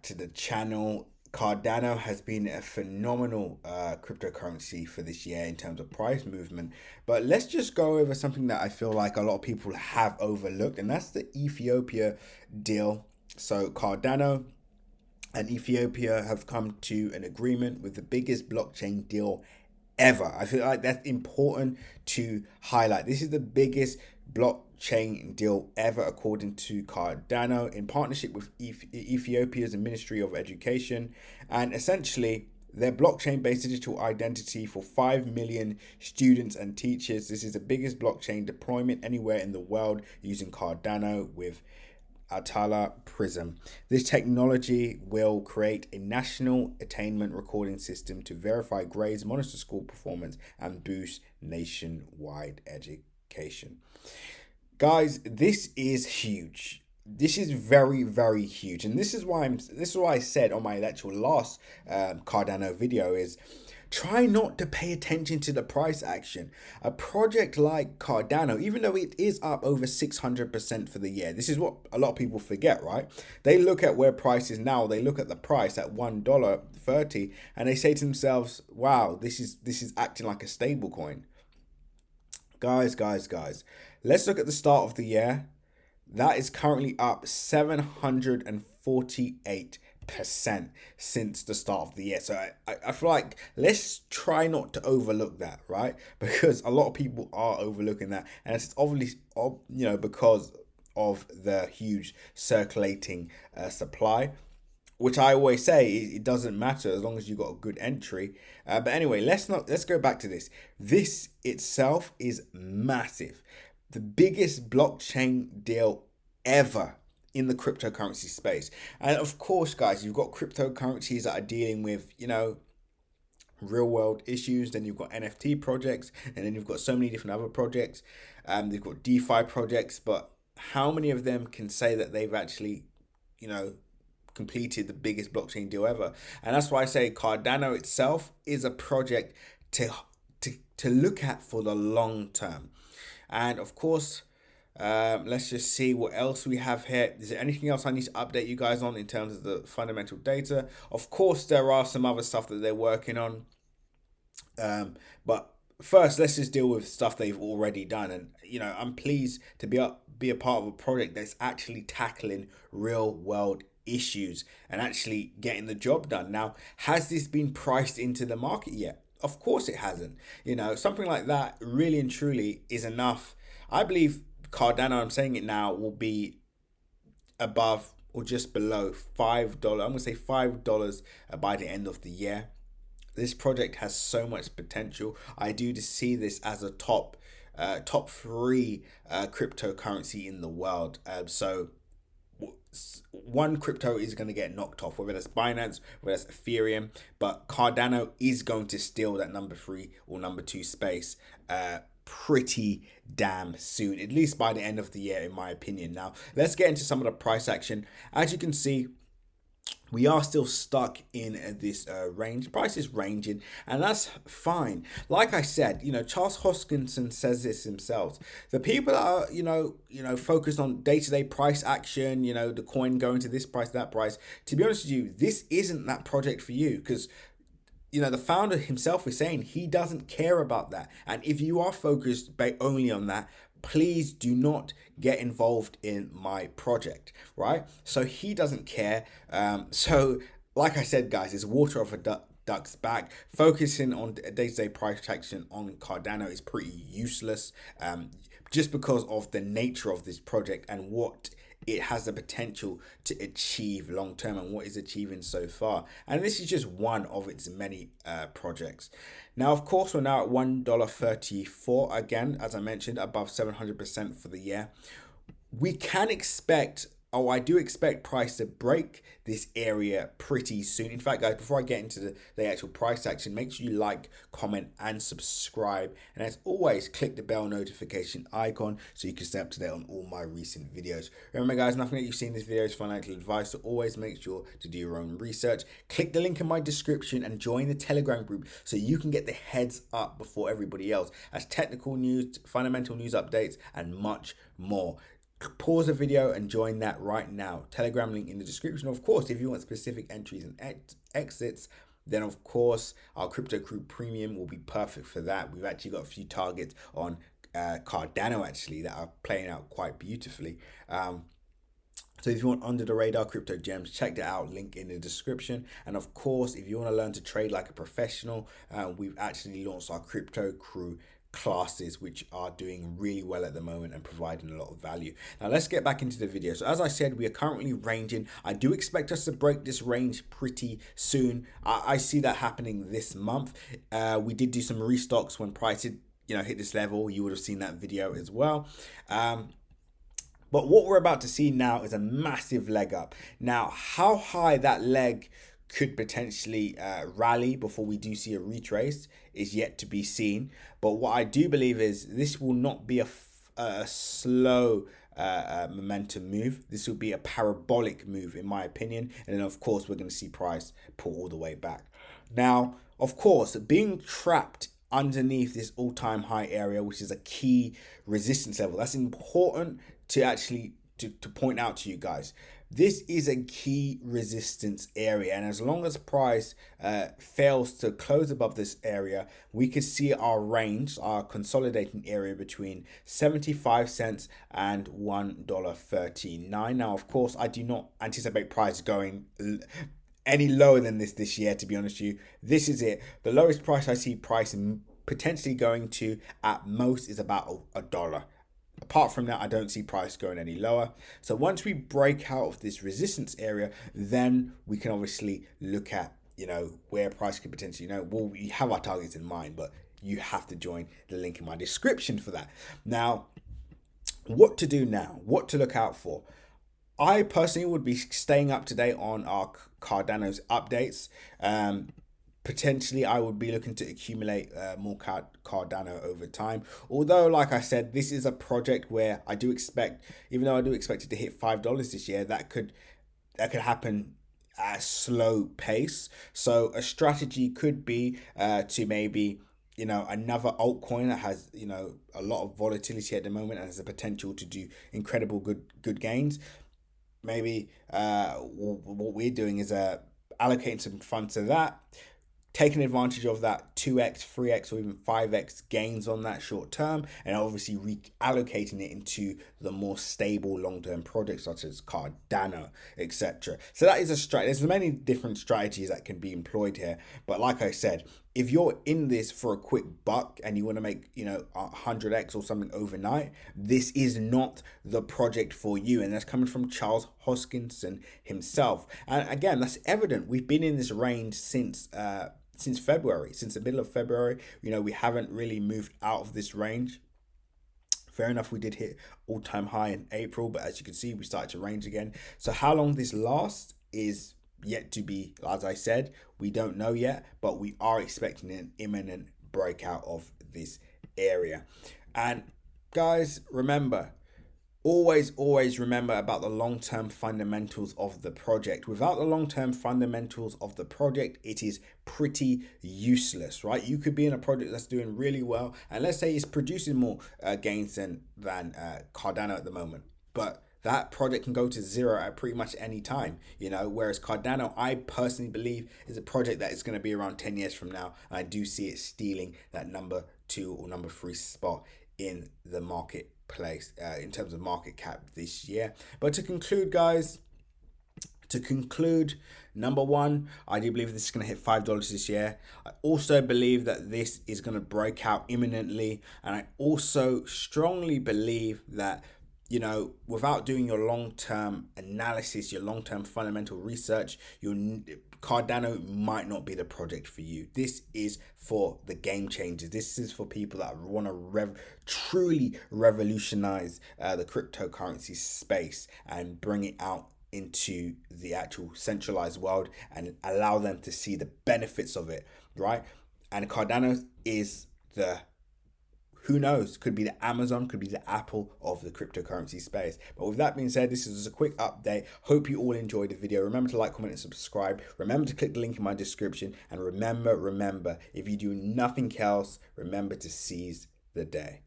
back to the channel. Cardano has been a phenomenal cryptocurrency for this year in terms of price movement. But let's just go over something that I feel like a lot of people have overlooked, and that's the Ethiopia deal. So Cardano and Ethiopia have come to an agreement with the biggest blockchain deal ever. I feel like that's important to highlight. This is the biggest blockchain deal ever, according to Cardano, in partnership with Ethiopia's Ministry of Education. And essentially, their blockchain based digital identity for 5 million students and teachers. This is the biggest blockchain deployment anywhere in the world using Cardano with Atala Prism. This technology will create a national attainment recording system to verify grades, monitor school performance, and boost nationwide education. Guys, this is huge. This is very, very huge, and this is why I said on my actual last Cardano video is try not to pay attention to the price action. A project like Cardano, even though it is up over 600% for the year, this is what a lot of people forget, right? They look at where price is now, they look at the price at $1.30, and they say to themselves, wow, this is acting like a stable coin. Guys, let's look at the start of the year. That is currently up 748% since the start of the year. So I feel like let's try not to overlook that, right? Because a lot of people are overlooking that, and it's obviously, because of the huge circulating supply, which I always say it doesn't matter as long as you got a good entry. But anyway, let's go back to this. This itself is massive. The biggest blockchain deal ever in the cryptocurrency space. And of course, guys, you've got cryptocurrencies that are dealing with, real world issues. Then you've got NFT projects, and then you've got so many different other projects. They've got DeFi projects, but how many of them can say that they've actually, completed the biggest blockchain deal ever? And that's why I say Cardano itself is a project to look at for the long term. And of course, let's just see what else we have here. Is there anything else I need to update you guys on in terms of the fundamental data? Of course, there are some other stuff that they're working on. But first, let's just deal with stuff they've already done. And, I'm pleased to be a part of a project that's actually tackling real world issues and actually getting the job done. Now, has this been priced into the market yet? Of course it hasn't. Something like that really and truly is enough. I believe Cardano, I'm saying it now, will be above or just below $5. I'm going to say $5 by the end of the year. This project has so much potential. I do see this as a top three cryptocurrency in the world. So one crypto is going to get knocked off, whether that's Binance, whether that's Ethereum, but Cardano is going to steal that number 3 or number 2 space pretty damn soon, at least by the end of the year, in my opinion. Now, let's get into some of the price action. As you can see, we are still stuck in this range. Price is ranging, and that's fine. Like I said, Charles Hoskinson says this himself. The people that are, focused on day-to-day price action, the coin going to this price, that price. To be honest with you, this isn't that project for you, because the founder himself is saying he doesn't care about that. And if you are focused only on that, please do not get involved in my project, right? So he doesn't care. So like I said, guys, it's water off a duck's back. Focusing on day-to-day price action on Cardano is pretty useless, just because of the nature of this project and what it has the potential to achieve long term and what is achieving so far. And this is just one of its many projects. Now, of course, we're now at $1.34 again, as I mentioned, above 700% for the year. We can expect, I do expect price to break this area pretty soon. In fact, guys, before I get into the actual price action, make sure you like, comment, and subscribe. And as always, click the bell notification icon so you can stay up to date on all my recent videos. Remember, guys, nothing that you see in this video is financial advice, so always make sure to do your own research. Click the link in my description and join the Telegram group so you can get the heads up before everybody else as technical news, fundamental news updates, and much more. pause the video and join that right now. Telegram link in the description. Of course, if you want specific entries and exits, then of course our Crypto Crew Premium will be perfect for that. We've actually got a few targets on Cardano actually that are playing out quite beautifully. So if you want under the radar crypto gems, check that out, link in the description. And of course, if you want to learn to trade like a professional, we've actually launched our Crypto Crew classes, which are doing really well at the moment and providing a lot of value. Now let's get back into the video. So as I said, we are currently ranging. I do expect us to break this range pretty soon. I see that happening this month. We did do some restocks when price hit this level. You would have seen that video as well. But what we're about to see now is a massive leg up. Now, how high that leg could potentially rally before we do see a retrace is yet to be seen. But what I do believe is this will not be a slow momentum move. This will be a parabolic move, in my opinion. And then, of course, we're going to see price pull all the way back. Now, of course, being trapped underneath this all-time high area, which is a key resistance level, that's important to actually to point out to you guys. This is a key resistance area, and as long as price fails to close above this area, we could see our range, our consolidating area between 75 cents and $1.39. Now, of course, I do not anticipate price going any lower than this year, to be honest with you. This is it. The lowest price I see price potentially going to at most is about a dollar. Apart from that, I don't see price going any lower. So once we break out of this resistance area, then we can obviously look at, where price could potentially, well, we have our targets in mind, but you have to join the link in my description for that. Now, what to do now? What to look out for? I personally would be staying up to date on our Cardano's updates. Potentially, I would be looking to accumulate more Cardano over time. Although, like I said, this is a project where I do expect, even though I do expect it to hit $5 this year, that could happen at a slow pace. So a strategy could be to maybe another altcoin that has a lot of volatility at the moment and has the potential to do incredible good gains. Maybe what we're doing is allocating some funds to that, taking advantage of that 2x, 3x, or even 5x gains on that short term, and obviously reallocating it into the more stable long-term projects such as Cardano, etc. So that is a strategy. There's many different strategies that can be employed here, but like I said, if you're in this for a quick buck and you want to make 100x or something overnight, this is not the project for you. And that's coming from Charles Hoskinson himself. And again, that's evident. We've been in this range since February, since the middle of February. We haven't really moved out of this range. Fair enough, we did hit all-time high in April, but as you can see, we started to range again. So how long this lasts is yet to be, as I said, we don't know yet, but we are expecting an imminent breakout of this area. And guys, remember, always remember about the long-term fundamentals of the project. Without the long-term fundamentals of the project, it is pretty useless, right? You could be in a project that's doing really well, and let's say it's producing more gains than Cardano at the moment, but that project can go to zero at pretty much any time, whereas Cardano, I personally believe, is a project that is going to be around 10 years from now. And I do see it stealing that number 2 or number 3 spot in the marketplace in terms of market cap this year. But to conclude, guys, number one, I do believe this is going to hit $5 this year. I also believe that this is going to break out imminently. And I also strongly believe that without doing your long-term analysis, your long-term fundamental research, your Cardano might not be the project for you. This is for the game changers. This is for people that want to truly revolutionize the cryptocurrency space and bring it out into the actual centralized world and allow them to see the benefits of it, right? And Cardano is who knows, could be the Amazon, could be the Apple of the cryptocurrency space. But with that being said, this is just a quick update. Hope you all enjoyed the video. Remember to like, comment, and subscribe. Remember to click the link in my description. And remember, if you do nothing else, remember to seize the day.